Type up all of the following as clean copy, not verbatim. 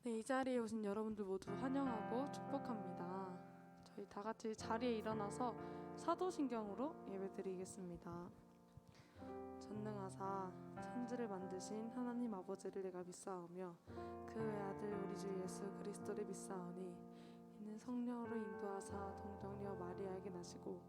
네, 이 자리에 오신 여러분들 모두 환영하고 축복합니다. 저희 다 같이 자리에 일어나서 사도신경으로 예배드리겠습니다. 전능하사 천지를 만드신 하나님 아버지를 내가 믿사오며 그 외아들 우리 주 예수 그리스도를 믿사오니 이는 성령으로 인도하사 동정녀 마리아에게 나시고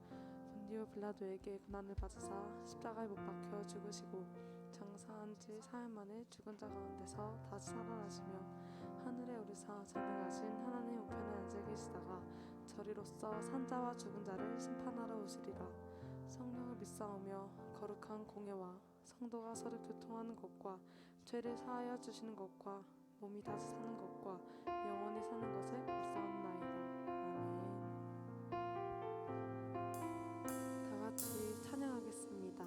본디오 빌라도에게 고난을 받으사 십자가에 못 박혀 죽으시고 장사한 지 사흘 만에 죽은 자 가운데서 다시 살아나시며 하늘에 오르사 전능하신 하나님 우편에 앉아 계시다가 저리로서 산자와 죽은 자를 심판하러 오시리라. 성령을 믿사오며 거룩한 공예와 성도가 서로 교통하는 것과 죄를 사하여 주시는 것과 몸이 다시 사는 것과 영원히 사는 것을 믿사옵나이다. 아멘. 다 같이 찬양하겠습니다.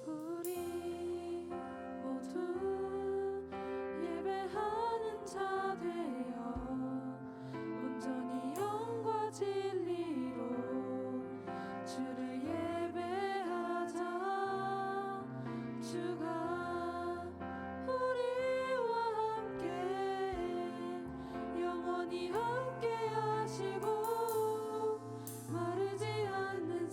우리 모두 예배하는 자 되어 온전히 영과 진리로 주를 예배하자. 주가 우리와 함께 영원히 함께 하시고 마르지 않는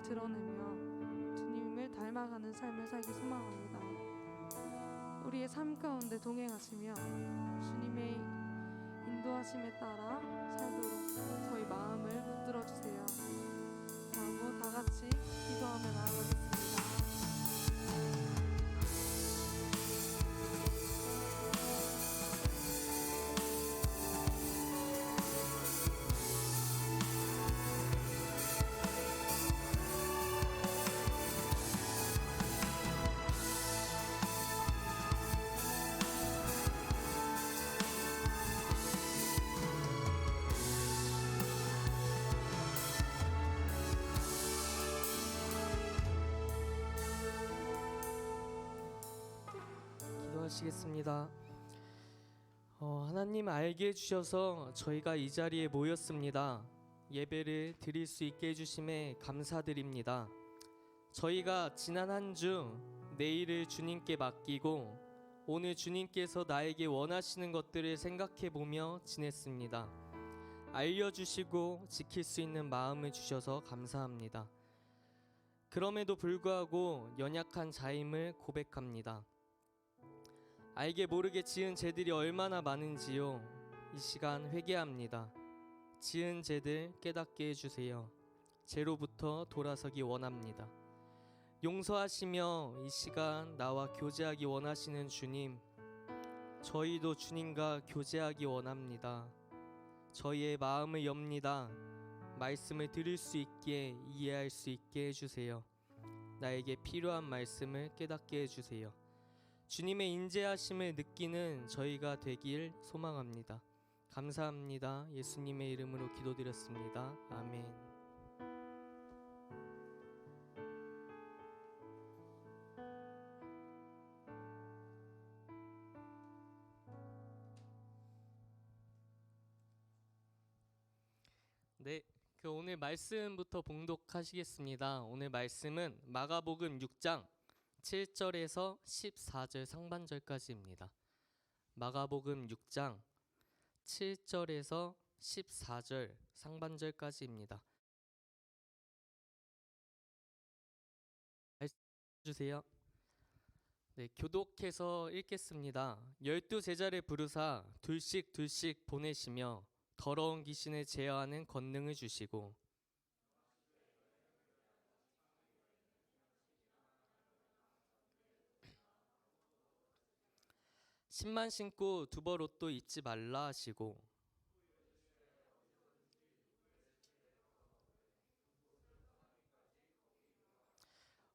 드러내며 주님을 닮아가는 삶을 살기 소망합니다. 우리의 삶 가운데 동행하시며 주님의 인도하심에 따라 살도록 저희 마음을 붙들어 주세요. 하고 다 같이 기도하며 나아가겠습니다. 기도하시겠습니다. 하나님 알게 해주셔서 저희가 이 자리에 모였습니다. 예배를 드릴 수 있게 해주심에 감사드립니다. 저희가 지난 한 주 내일을 주님께 맡기고 오늘 주님께서 나에게 원하시는 것들을 생각해 보며 지냈습니다. 알려주시고 지킬 수 있는 마음을 주셔서 감사합니다. 그럼에도 불구하고 연약한 자임을 고백합니다. 알게 모르게 지은 죄들이 얼마나 많은지요. 이 시간 회개합니다. 지은 죄들 깨닫게 해주세요. 죄로부터 돌아서기 원합니다. 용서하시며 이 시간 나와 교제하기 원하시는 주님, 저희도 주님과 교제하기 원합니다. 저희의 마음을 엽니다. 말씀을 들을 수 있게, 이해할 수 있게 해주세요. 나에게 필요한 말씀을 깨닫게 해주세요. 주님의 인재하심을 느끼는 저희가 되길 소망합니다. 감사합니다. 예수님의 이름으로 기도드렸습니다. 아멘. 네, 오늘 말씀부터 봉독하시겠습니다. 오늘 말씀은 마가복음 6장 7절에서 14절 상반절까지입니다. 마가복음 6장 7절에서 14절 상반절까지입니다. 말씀 주세요. 네, 교독해서 읽겠습니다. 12제자를 부르사 둘씩 보내시며 더러운 귀신을 제어하는 권능을 주시고 신만 신고 두벌 옷도 입지 말라 하시고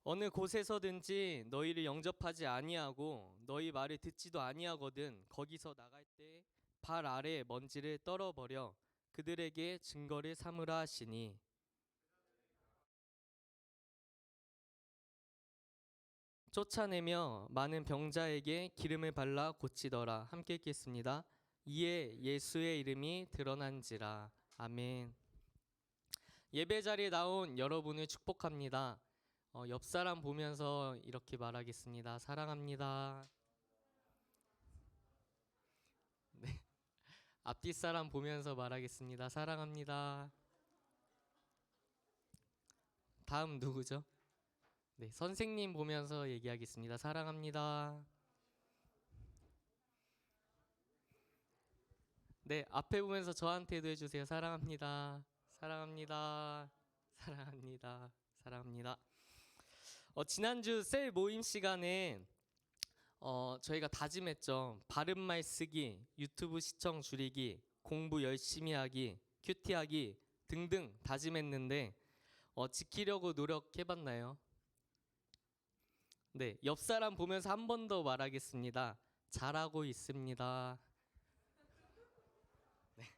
어느 곳에서든지 너희를 영접하지 아니하고 너희 말을 듣지도 아니하거든 거기서 나갈 때 발 아래 먼지를 떨어버려 그들에게 증거를 삼으라 하시니 쫓아내며 많은 병자에게 기름을 발라 고치더라. 함께 읽겠습니다. 이에 예수의 이름이 드러난지라. 아멘. 예배 자리에 나온 여러분을 축복합니다. 옆 사람 보면서 이렇게 말하겠습니다. 사랑합니다. 네. 앞뒤 사람 보면서 말하겠습니다. 사랑합니다. 다음 누구죠? 네, 선생님 보면서 얘기하겠습니다. 사랑합니다. 네, 앞에 보면서 저한테도 해주세요. 사랑합니다. 사랑합니다. 사랑합니다. 사랑합니다. 지난주 셀 모임 시간에 저희가 다짐했죠. 바른말 쓰기, 유튜브 시청 줄이기, 공부 열심히 하기, 큐티하기 등등 다짐했는데 지키려고 노력해봤나요? 네, 옆 사람 보면서 한 번 더 말하겠습니다. 잘하고 있습니다. 네.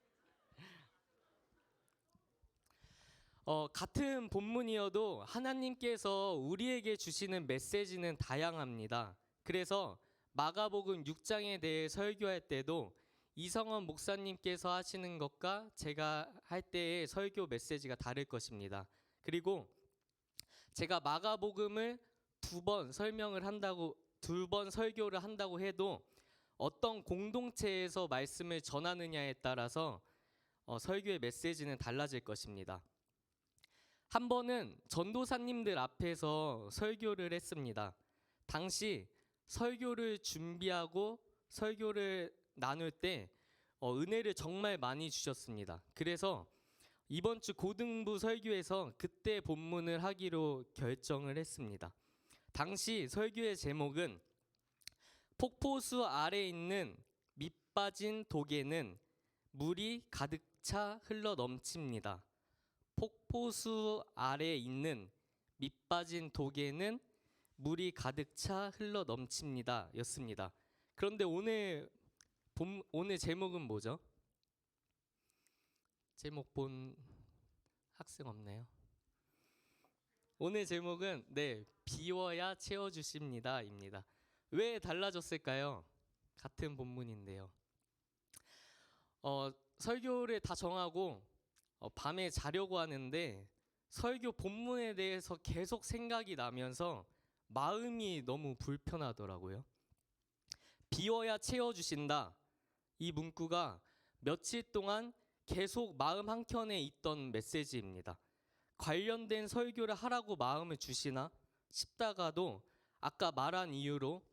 같은 본문이어도 하나님께서 우리에게 주시는 메시지는 다양합니다. 그래서 마가복음 6장에 대해 설교할 때도 이성원 목사님께서 하시는 것과 제가 할 때의 설교 메시지가 다를 것입니다. 그리고 제가 마가복음을 두 번 설교를 한다고 해도 어떤 공동체에서 말씀을 전하느냐에 따라서 설교의 메시지는 달라질 것입니다. 한 번은 전도사님들 앞에서 설교를 했습니다. 당시 설교를 준비하고 설교를 나눌 때 은혜를 정말 많이 주셨습니다. 그래서 이번 주 고등부 설교에서 그때 본문을 하기로 결정을 했습니다. 당시 설교의 제목은 폭포수 아래 있는 밑빠진 독에는 물이 가득 차 흘러 넘칩니다. 폭포수 아래 있는 밑빠진 독에는 물이 가득 차 흘러 넘칩니다 였습니다. 그런데 오늘 제목은 뭐죠? 제목 본 학생 없나요? 오늘 제목은 비워야 채워주십니다 입니다. 왜 달라졌을까요? 같은 본문인데요. 설교를 다 정하고 밤에 자려고 하는데 설교 본문에 대해서 계속 생각이 나면서 마음이 너무 불편하더라고요. 비워야 채워주신다. 이 문구가 며칠 동안 계속 마음 한켠에 있던 메시지입니다. 관련된 설교를 하라고 마음을 주시나 싶다가도 아까 말한 이유로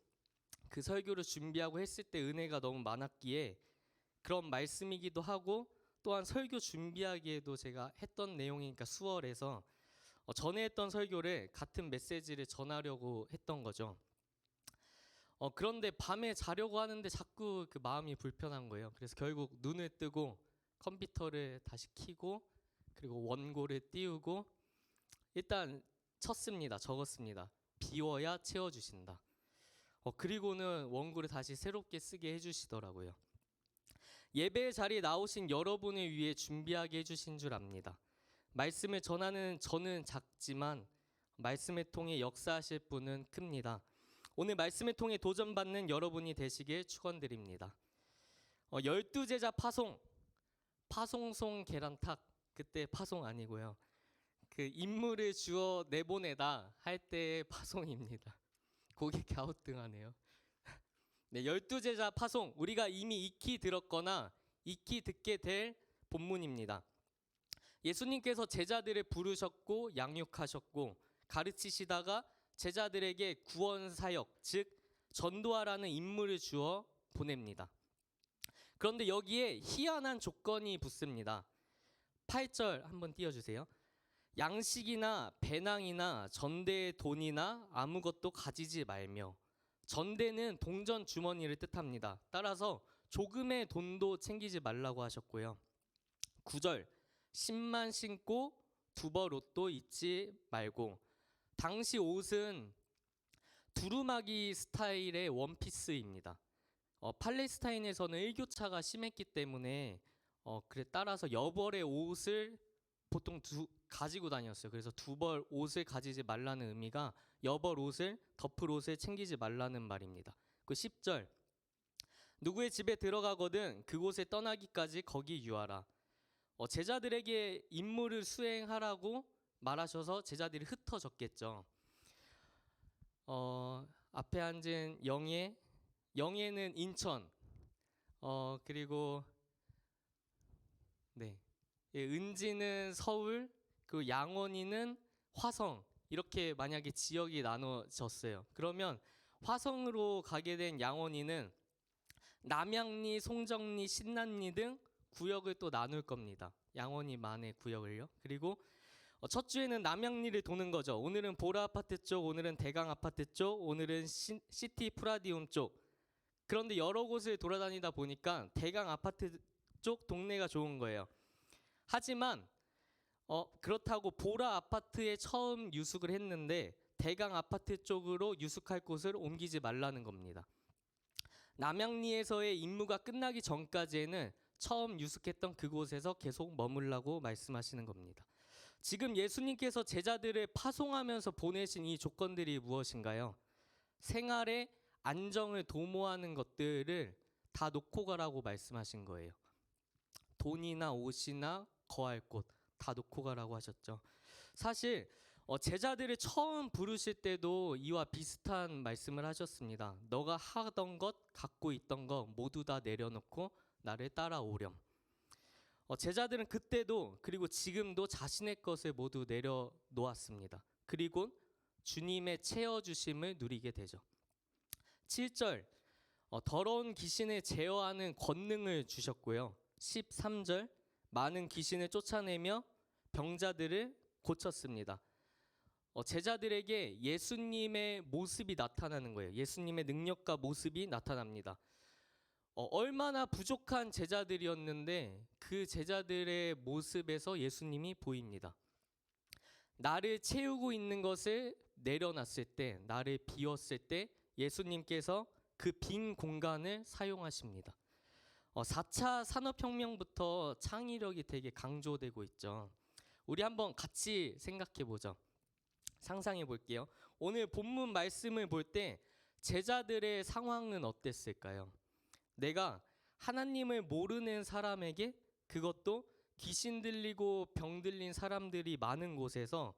그 설교를 준비하고 했을 때 은혜가 너무 많았기에 그런 말씀이기도 하고, 또한 설교 준비하기에도 제가 했던 내용이니까 수월해서 전에 했던 설교를 같은 메시지를 전하려고 했던 거죠. 그런데 밤에 자려고 하는데 자꾸 그 마음이 불편한 거예요. 그래서 결국 눈을 뜨고 컴퓨터를 다시 켜고 그리고 원고를 띄우고 일단 적었습니다. 비워야 채워주신다. 그리고는 원고를 다시 새롭게 쓰게 해주시더라고요. 예배의 자리에 나오신 여러분을 위해 준비하게 해주신 줄 압니다. 말씀을 전하는 저는 작지만 말씀을 통해 역사하실 분은 큽니다. 오늘 말씀을 통해 도전받는 여러분이 되시길 축원드립니다. 12제자 파송송 계란탁, 그때 파송 아니고요. 그 인물을 주어 내보내다 할 때의 파송입니다. 그게 갸우뚱하네요. 12제자 파송, 우리가 이미 익히 들었거나 익히 듣게 될 본문입니다. 예수님께서 제자들을 부르셨고 양육하셨고 가르치시다가 제자들에게 구원 사역, 즉 전도하라는 임무를 주어 보냅니다. 그런데 여기에 희한한 조건이 붙습니다. 8절 한번 띄워주세요. 양식이나 배낭이나 전대의 돈이나 아무것도 가지지 말며. 전대는 동전 주머니를 뜻합니다. 따라서 조금의 돈도 챙기지 말라고 하셨고요. 9절, 신만 신고 두벌 옷도 입지 말고. 당시 옷은 두루마기 스타일의 원피스입니다. 팔레스타인에서는 일교차가 심했기 때문에 따라서 여벌의 옷을 보통 가지고 다녔어요. 그래서 두 벌 옷을 가지지 말라는 의미가 여벌 옷을, 덮을 옷을 챙기지 말라는 말입니다. 그 10절, 누구의 집에 들어가거든 그곳에 떠나기까지 거기 유하라. 제자들에게 임무를 수행하라고 말하셔서 제자들이 흩어졌겠죠. 앞에 앉은 영예는 인천, 그리고 은지는 서울, 그 양원이는 화성, 이렇게 만약에 지역이 나눠졌어요. 그러면 화성으로 가게 된 양원이는 남양리, 송정리, 신남리 등 구역을 또 나눌 겁니다. 양원이만의 구역을요. 그리고 첫 주에는 남양리를 도는 거죠. 오늘은 보라 아파트 쪽, 오늘은 대강 아파트 쪽, 오늘은 시티 프라디움 쪽. 그런데 여러 곳을 돌아다니다 보니까 대강 아파트 쪽 동네가 좋은 거예요. 하지만 그렇다고 보라 아파트에 처음 유숙을 했는데 대강 아파트 쪽으로 유숙할 곳을 옮기지 말라는 겁니다. 남양리에서의 임무가 끝나기 전까지는 처음 유숙했던 그곳에서 계속 머물라고 말씀하시는 겁니다. 지금 예수님께서 제자들을 파송하면서 보내신 이 조건들이 무엇인가요? 생활의 안정을 도모하는 것들을 다 놓고 가라고 말씀하신 거예요. 돈이나 옷이나 거할 곳 다 놓고 가라고 하셨죠. 사실 제자들을 처음 부르실 때도 이와 비슷한 말씀을 하셨습니다. 너가 하던 것, 갖고 있던 것 모두 다 내려놓고 나를 따라오렴. 제자들은 그때도 그리고 지금도 자신의 것을 모두 내려놓았습니다. 그리고 주님의 채워주심을 누리게 되죠. 7절, 더러운 귀신을 제어하는 권능을 주셨고요. 13절, 많은 귀신을 쫓아내며 병자들을 고쳤습니다. 제자들에게 예수님의 모습이 나타나는 거예요. 예수님의 능력과 모습이 나타납니다. 얼마나 부족한 제자들이었는데 그 제자들의 모습에서 예수님이 보입니다. 나를 채우고 있는 것을 내려놨을 때, 나를 비웠을 때 예수님께서 그 빈 공간을 사용하십니다. 4차 산업혁명부터 창의력이 되게 강조되고 있죠. 우리 한번 같이 생각해 보죠. 상상해 볼게요. 오늘 본문 말씀을 볼 때 제자들의 상황은 어땠을까요? 내가 하나님을 모르는 사람에게, 그것도 귀신 들리고 병 들린 사람들이 많은 곳에서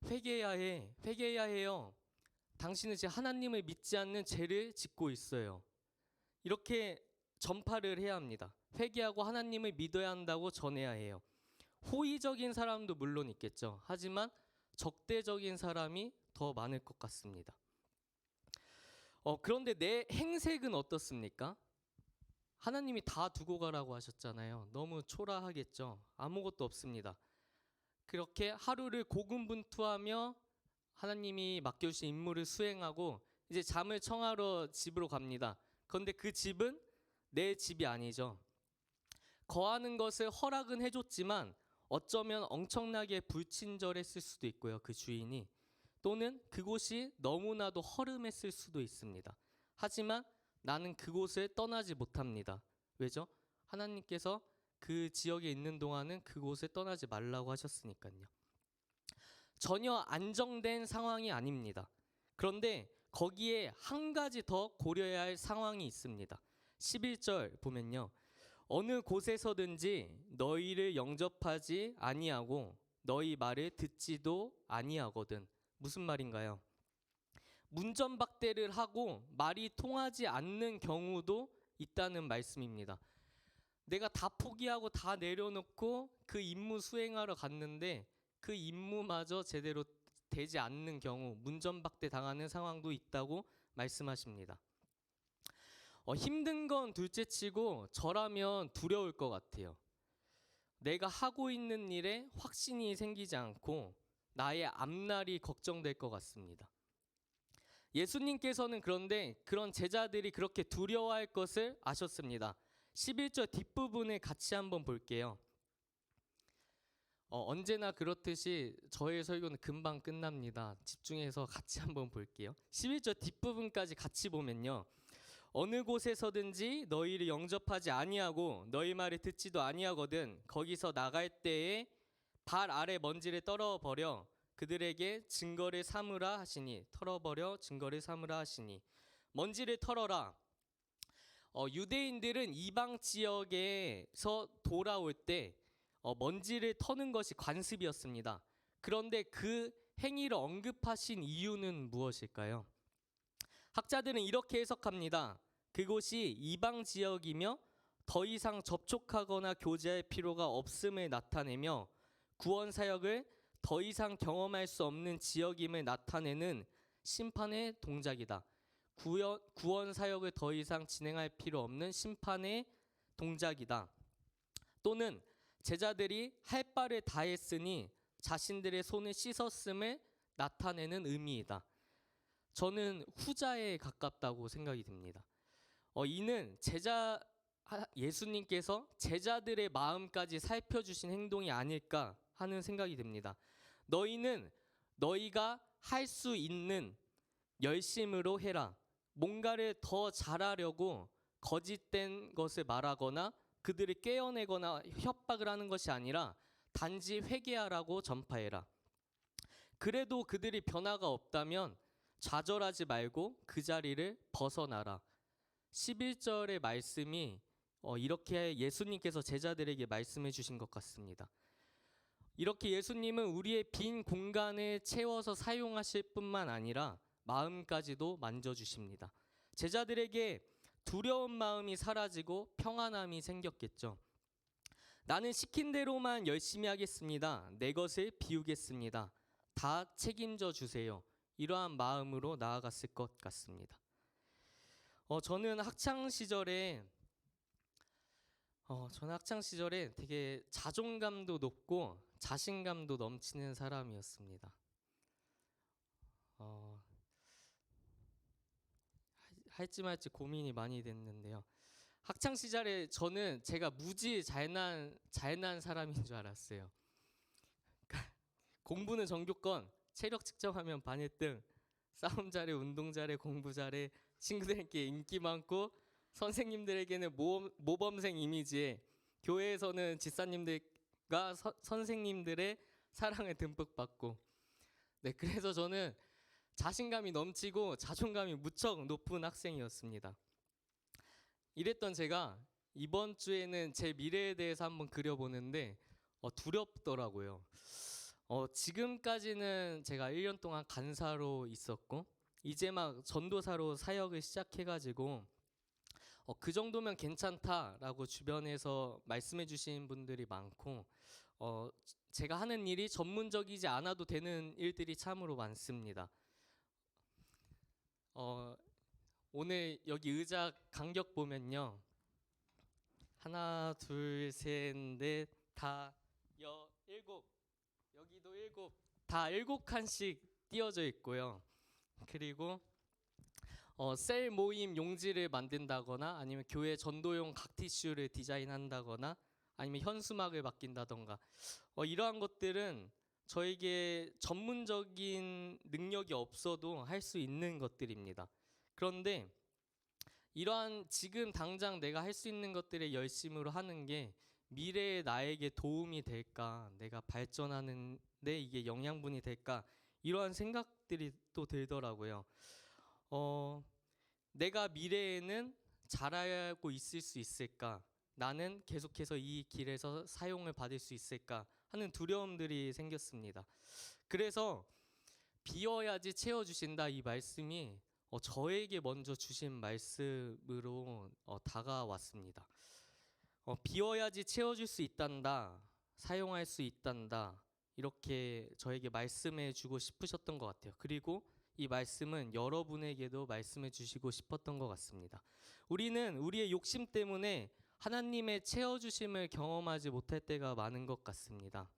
회개해야 해, 회개해야 해요. 당신은 지금 하나님을 믿지 않는 죄를 짓고 있어요. 이렇게 전파를 해야 합니다. 회개하고 하나님을 믿어야 한다고 전해야 해요. 호의적인 사람도 물론 있겠죠. 하지만 적대적인 사람이 더 많을 것 같습니다. 그런데 내 행색은 어떻습니까? 하나님이 다 두고 가라고 하셨잖아요. 너무 초라하겠죠. 아무것도 없습니다. 그렇게 하루를 고군분투하며 하나님이 맡겨주신 임무를 수행하고 이제 잠을 청하러 집으로 갑니다. 그런데 그 집은 내 집이 아니죠. 거하는 것을 허락은 해줬지만 어쩌면 엄청나게 불친절했을 수도 있고요. 그 주인이. 또는 그곳이 너무나도 허름했을 수도 있습니다. 하지만 나는 그곳을 떠나지 못합니다. 왜죠? 하나님께서 그 지역에 있는 동안은 그곳을 떠나지 말라고 하셨으니까요. 전혀 안정된 상황이 아닙니다. 그런데 거기에 한 가지 더 고려해야 할 상황이 있습니다. 11절 보면요. 어느 곳에서든지 너희를 영접하지 아니하고 너희 말을 듣지도 아니하거든. 무슨 말인가요? 문전박대를 하고 말이 통하지 않는 경우도 있다는 말씀입니다. 내가 다 포기하고 다 내려놓고 그 임무 수행하러 갔는데 그 임무마저 제대로 되지 않는 경우, 문전박대 당하는 상황도 있다고 말씀하십니다. 힘든 건 둘째치고 저라면 두려울 것 같아요. 내가 하고 있는 일에 확신이 생기지 않고 나의 앞날이 걱정될 것 같습니다. 예수님께서는 그런데 그런 제자들이 그렇게 두려워할 것을 아셨습니다. 11절 뒷부분을 같이 한번 볼게요. 언제나 그렇듯이 저의 설교는 금방 끝납니다. 집중해서 같이 한번 볼게요. 11절 뒷부분까지 같이 보면요. 어느 곳에서든지 너희를 영접하지 아니하고 너희 말을 듣지도 아니하거든 거기서 나갈 때에 발 아래 먼지를 떨어버려 그들에게 증거를 삼으라 하시니 털어버려 증거를 삼으라 하시니 먼지를 털어라. 유대인들은 이방 지역에서 돌아올 때 먼지를 터는 것이 관습이었습니다. 그런데 그 행위를 언급하신 이유는 무엇일까요? 학자들은 이렇게 해석합니다. 그곳이 이방 지역이며 더 이상 접촉하거나 교제할 필요가 없음을 나타내며 구원 사역을 더 이상 경험할 수 없는 지역임을 나타내는 심판의 동작이다. 구원 사역을 더 이상 진행할 필요 없는 심판의 동작이다. 또는 제자들이 할 바를 다 했으니 자신들의 손을 씻었음을 나타내는 의미이다. 저는 후자에 가깝다고 생각이 듭니다. 이는 예수님께서 제자들의 마음까지 살펴주신 행동이 아닐까 하는 생각이 듭니다. 너희는 너희가 할 수 있는 열심으로 해라. 뭔가를 더 잘하려고 거짓된 것을 말하거나 그들을 깨어내거나 협박을 하는 것이 아니라 단지 회개하라고 전파해라. 그래도 그들이 변화가 없다면 좌절하지 말고 그 자리를 벗어나라. 11절의 말씀이 이렇게 예수님께서 제자들에게 말씀해 주신 것 같습니다. 이렇게 예수님은 우리의 빈 공간을 채워서 사용하실 뿐만 아니라 마음까지도 만져주십니다. 제자들에게 두려운 마음이 사라지고 평안함이 생겼겠죠. 나는 시킨 대로만 열심히 하겠습니다. 내 것을 비우겠습니다. 다 책임져 주세요. 이러한 마음으로 나아갔을 것 같습니다. 저는 학창 시절에 되게 자존감도 높고 자신감도 넘치는 사람이었습니다. 할지 말지 고민이 많이 됐는데요. 학창 시절에 저는 제가 무지 잘난 사람인 줄 알았어요. 공부는 전교권, 체력 측정하면 반 1등, 싸움 잘해, 운동 잘해, 공부 잘해, 친구들에게 인기 많고 선생님들에게는 모범생 이미지에 교회에서는 집사님들과 선생님들의 사랑을 듬뿍 받고, 네, 그래서 저는 자신감이 넘치고 자존감이 무척 높은 학생이었습니다. 이랬던 제가 이번 주에는 제 미래에 대해서 한번 그려보는데 두렵더라고요. 지금까지는 제가 1년 동안 간사로 있었고 이제 막 전도사로 사역을 시작해가지고 그 정도면 괜찮다라고 주변에서 말씀해 주신 분들이 많고 제가 하는 일이 전문적이지 않아도 되는 일들이 참으로 많습니다. 오늘 여기 의자 간격 보면요, 하나, 둘, 셋, 넷, 다 일곱, 여기도 일곱, 다 7칸씩 띄어져 있고요. 그리고 셀 모임 용지를 만든다거나 아니면 교회 전도용 각 티슈를 디자인한다거나 아니면 현수막을 맡긴다던가 이러한 것들은 저에게 전문적인 능력이 없어도 할 수 있는 것들입니다. 그런데 이러한 지금 당장 내가 할 수 있는 것들을 열심으로 하는 게 미래의 나에게 도움이 될까, 내가 발전하는 데 이게 영양분이 될까, 이러한 생각들이 또 들더라고요. 내가 미래에는 잘하고 있을 수 있을까, 나는 계속해서 이 길에서 사용을 받을 수 있을까 하는 두려움들이 생겼습니다. 그래서 비워야지 채워주신다, 이 말씀이 저에게 먼저 주신 말씀으로 다가왔습니다. 비워야지 채워줄 수 있단다, 사용할 수 있단다, 이렇게 저에게 말씀해 주고 싶으셨던 것 같아요. 그리고 이 말씀은 여러분에게도 말씀해 주시고 싶었던 것 같습니다. 우리는 우리의 욕심 때문에 하나님의 채워주심을 경험하지 못할 때가 많은 것 같습니다.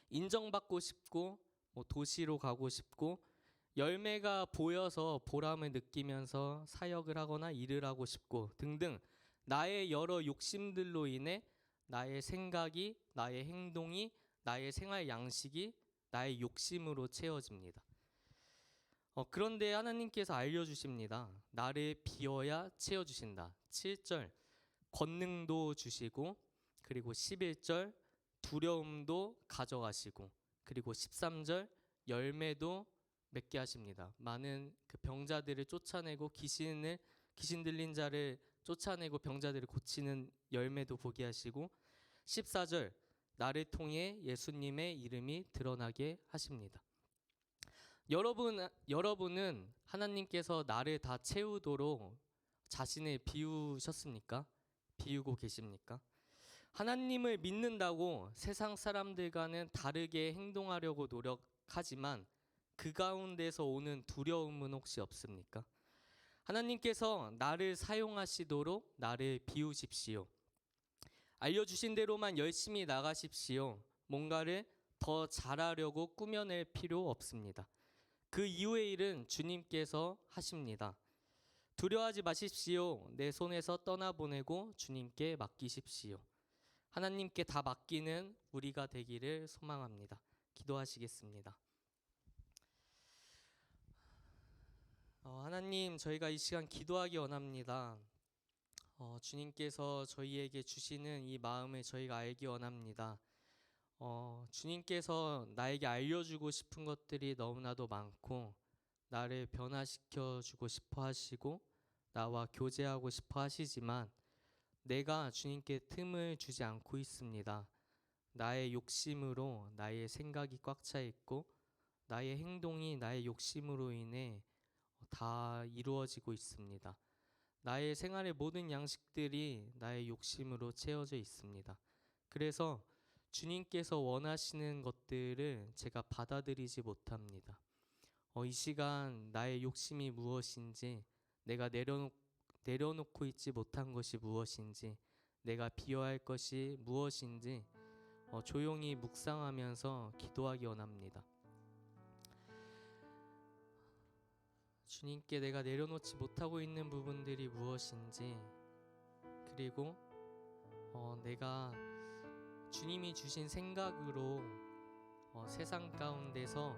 인정받고 싶고 도시로 가고 싶고 열매가 보여서 보람을 느끼면서 사역을 하거나 일을 하고 싶고 등등 나의 여러 욕심들로 인해 나의 생각이, 나의 행동이, 나의 생활 양식이 나의 욕심으로 채워집니다. 그런데 하나님께서 알려주십니다. 나를 비워야 채워주신다. 7절 권능도 주시고, 그리고 11절 두려움도 가져가시고, 그리고 13절 열매도 맺게 하십니다. 많은 그 병자들을 쫓아내고 귀신 들린 자를 쫓아내고 병자들을 고치는 열매도 보게 하시고, 14절 나를 통해 예수님의 이름이 드러나게 하십니다. 여러분은 하나님께서 나를 다 채우도록 자신을 비우셨습니까? 비우고 계십니까? 하나님을 믿는다고 세상 사람들과는 다르게 행동하려고 노력하지만 그 가운데서 오는 두려움은 혹시 없습니까? 하나님께서 나를 사용하시도록 나를 비우십시오. 알려주신 대로만 열심히 나가십시오. 뭔가를 더 잘하려고 꾸며낼 필요 없습니다. 그 이후의 일은 주님께서 하십니다. 두려워하지 마십시오. 내 손에서 떠나보내고 주님께 맡기십시오. 하나님께 다 맡기는 우리가 되기를 소망합니다. 기도하시겠습니다. 하나님, 저희가 이 시간 기도하기 원합니다. 주님께서 저희에게 주시는 이 마음을 저희가 알기 원합니다. 주님께서 나에게 알려주고 싶은 것들이 너무나도 많고 나를 변화시켜 주고 싶어 하시고 나와 교제하고 싶어 하시지만 내가 주님께 틈을 주지 않고 있습니다. 나의 욕심으로 나의 생각이 꽉 차 있고 나의 행동이 나의 욕심으로 인해 다 이루어지고 있습니다. 나의 생활의 모든 양식들이 나의 욕심으로 채워져 있습니다. 그래서 주님께서 원하시는 것들을 제가 받아들이지 못합니다. 이 시간 나의 욕심이 무엇인지, 내가 내려놓고 있지 못한 것이 무엇인지, 내가 비워야 할 것이 무엇인지 조용히 묵상하면서 기도하기 원합니다. 주님께 내가 내려놓지 못하고 있는 부분들이 무엇인지, 그리고 내가 주님이 주신 생각으로 세상 가운데서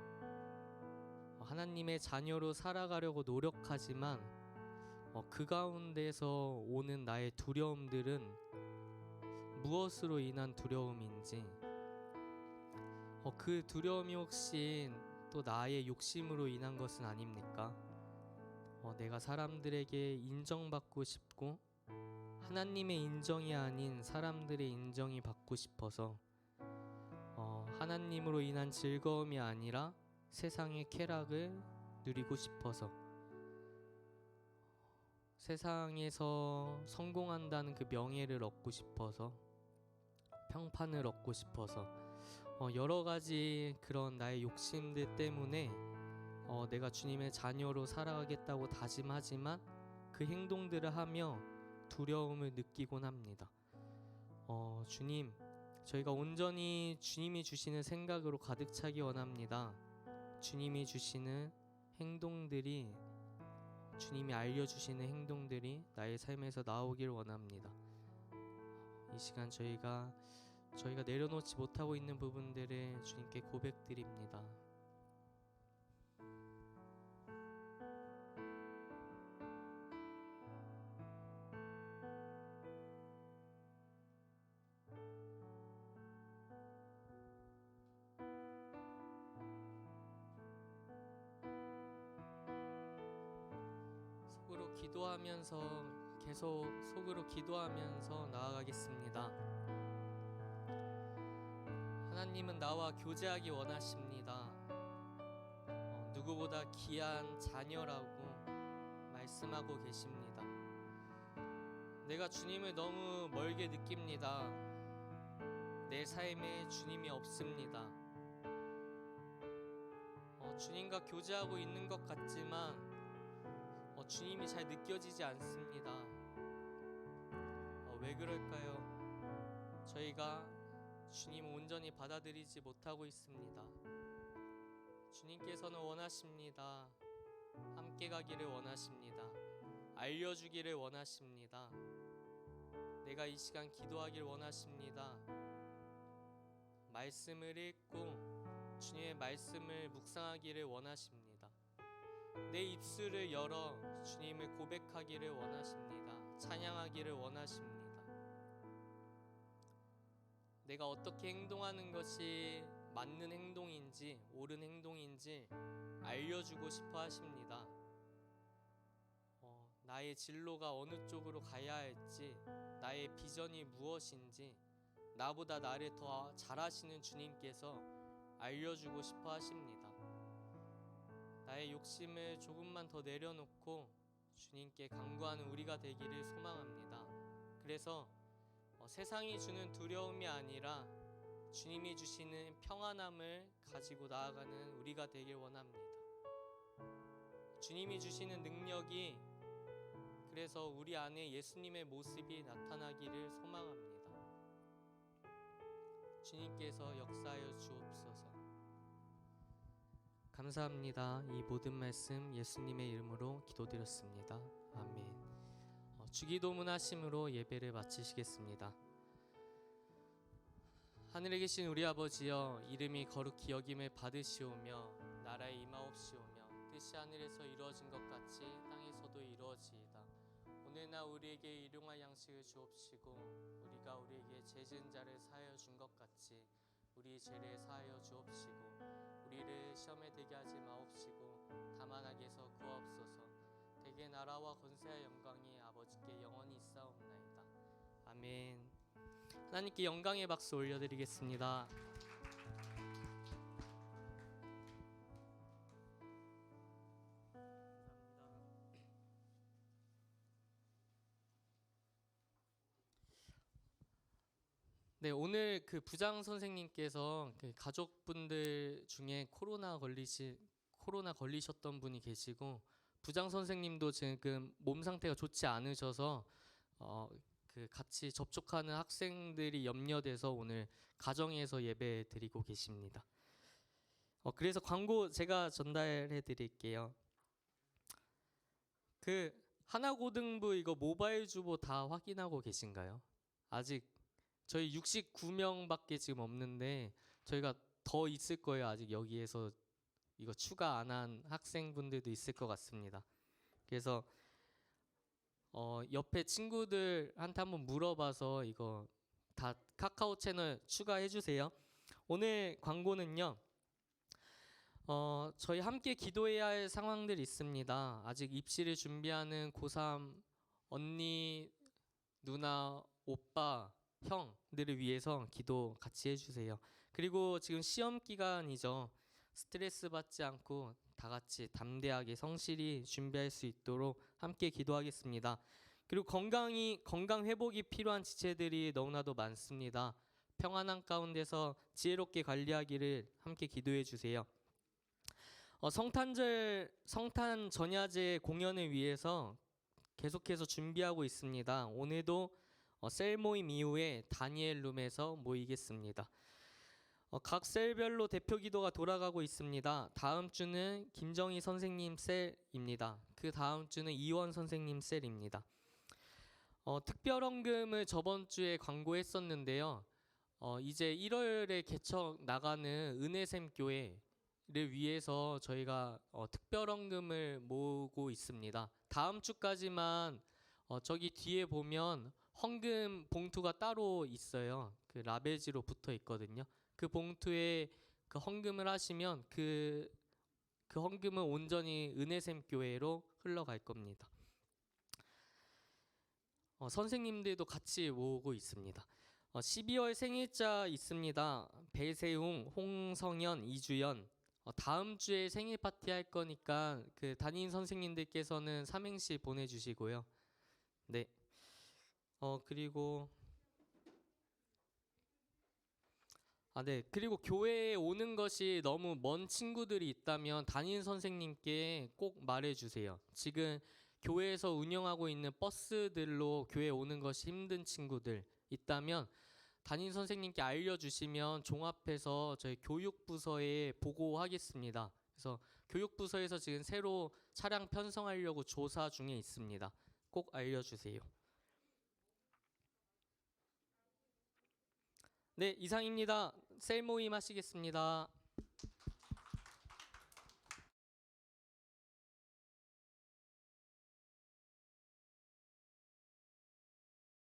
하나님의 자녀로 살아가려고 노력하지만 그 가운데서 오는 나의 두려움들은 무엇으로 인한 두려움인지, 그 두려움이 혹시 또 나의 욕심으로 인한 것은 아닙니까? 내가 사람들에게 인정받고 싶고 하나님의 인정이 아닌 사람들의 인정이 받고 싶어서 하나님으로 인한 즐거움이 아니라 세상의 쾌락을 누리고 싶어서, 세상에서 성공한다는 그 명예를 얻고 싶어서, 평판을 얻고 싶어서, 여러 가지 그런 나의 욕심들 때문에 내가 주님의 자녀로 살아가겠다고 다짐하지만 그 행동들을 하며 두려움을 느끼곤 합니다. 주님, 저희가 온전히 주님이 주시는 생각으로 가득 차기 원합니다. 주님이 주시는 행동들이, 주님이 알려주시는 행동들이 나의 삶에서 나오길 원합니다. 이 시간 저희가 내려놓지 못하고 있는 부분들을 주님께 고백드립니다. 계속 속으로 기도하면서 나아가겠습니다. 하나님은 나와 교제하기 원하십니다. 누구보다 귀한 자녀라고 말씀하고 계십니다. 내가 주님을 너무 멀게 느낍니다. 내 삶에 주님이 없습니다. 주님과 교제하고 있는 것 같지만 주님이 잘 느껴지지 않습니다. 왜 그럴까요? 저희가 주님을 온전히 받아들이지 못하고 있습니다. 주님께서는 원하십니다. 함께 가기를 원하십니다. 알려주기를 원하십니다. 내가 이 시간 기도하길 원하십니다. 말씀을 읽고 주님의 말씀을 묵상하기를 원하십니다. 내 입술을 열어 주님을 고백하기를 원하십니다. 찬양하기를 원하십니다. 내가 어떻게 행동하는 것이 맞는 행동인지 옳은 행동인지 알려주고 싶어 하십니다. 나의 진로가 어느 쪽으로 가야 할지, 나의 비전이 무엇인지 나보다 나를 더 잘 아시는 주님께서 알려주고 싶어 하십니다. 나의 욕심을 조금만 더 내려놓고 주님께 간구하는 우리가 되기를 소망합니다. 그래서 세상이 주는 두려움이 아니라 주님이 주시는 평안함을 가지고 나아가는 우리가 되길 원합니다. 주님이 주시는 능력이, 그래서 우리 안에 예수님의 모습이 나타나기를 소망합니다. 주님께서 역사하여 주옵소서. 감사합니다. 이 모든 말씀 예수님의 이름으로 기도드렸습니다. 아멘. 주기도문 하심으로 예배를 마치시겠습니다. 하늘에 계신 우리 아버지여, 이름이 거룩히 여김을 받으시오며 나라에 임하옵시오며 뜻이 하늘에서 이루어진 것 같이 땅에서도 이루어지이다. 오늘날 우리에게 일용할 양식을 주옵시고 우리가 우리에게 죄 지은 자를 사하여 준 것 같이 우리 죄를 사하여 주옵시고 우리를 시험에 들게 하지 마옵시고 다만 악에서 구하옵소서. 대개 나라와 권세와 영광이 아버지께 영원히 있사옵나이다. 아멘. 하나님께 영광의 박수 올려드리겠습니다. 네, 오늘 그 부장 선생님께서 그 가족분들 중에 코로나 걸리셨던 분이 계시고 부장 선생님도 지금 몸 상태가 좋지 않으셔서 그 같이 접촉하는 학생들이 염려돼서 오늘 가정에서 예배 드리고 계십니다. 그래서 광고 제가 전달해 드릴게요. 그 하나고등부 이거 모바일 주보 다 확인하고 계신가요? 아직 저희 69명밖에 지금 없는데 저희가 더 있을 거예요. 아직 여기에서 이거 추가 안 한 학생분들도 있을 것 같습니다. 그래서 옆에 친구들한테 한번 물어봐서 이거 다 카카오 채널 추가해 주세요. 오늘 광고는요. 저희 함께 기도해야 할 상황들이 있습니다. 아직 입시를 준비하는 고3 언니, 누나, 오빠, 형들을 위해서 기도 같이 해주세요. 그리고 지금 시험 기간이죠. 스트레스 받지 않고 다 같이 담대하게 성실히 준비할 수 있도록 함께 기도하겠습니다. 그리고 건강 회복이 필요한 지체들이 너무나도 많습니다. 평안한 가운데서 지혜롭게 관리하기를 함께 기도해 주세요. 성탄 전야제 공연을 위해서 계속해서 준비하고 있습니다. 오늘도 셀 모임 이후에 다니엘 룸에서 모이겠습니다. 각 셀별로 대표 기도가 돌아가고 있습니다. 다음 주는 김정희 선생님 셀입니다. 그 다음 주는 이원 선생님 셀입니다. 특별헌금을 저번 주에 광고했었는데요. 이제 1월에 개척 나가는 은혜샘 교회를 위해서 저희가 특별헌금을 모으고 있습니다. 다음 주까지만 저기 뒤에 보면 헌금 봉투가 따로 있어요. 그 라베지로 붙어 있거든요. 그 봉투에 그 헌금을 하시면 그 헌금은 온전히 은혜샘 교회로 흘러갈 겁니다. 선생님들도 같이 모으고 있습니다. 12월 생일자 있습니다. 배세웅, 홍성현, 이주연. 다음 주에 생일 파티 할 거니까 그 담임 선생님들께서는 삼행시 보내주시고요. 네. 그리고 교회에 오는 것이 너무 먼 친구들이 있다면 담임 선생님께 꼭 말해주세요. 지금 교회에서 운영하고 있는 버스들로 교회 오는 것이 힘든 친구들 있다면 담임 선생님께 알려주시면 종합해서 저희 교육부서에 보고하겠습니다. 그래서 교육부서에서 지금 새로 차량 편성하려고 조사 중에 있습니다. 꼭 알려주세요. 네, 이상입니다. 셀 모임 하시겠습니다.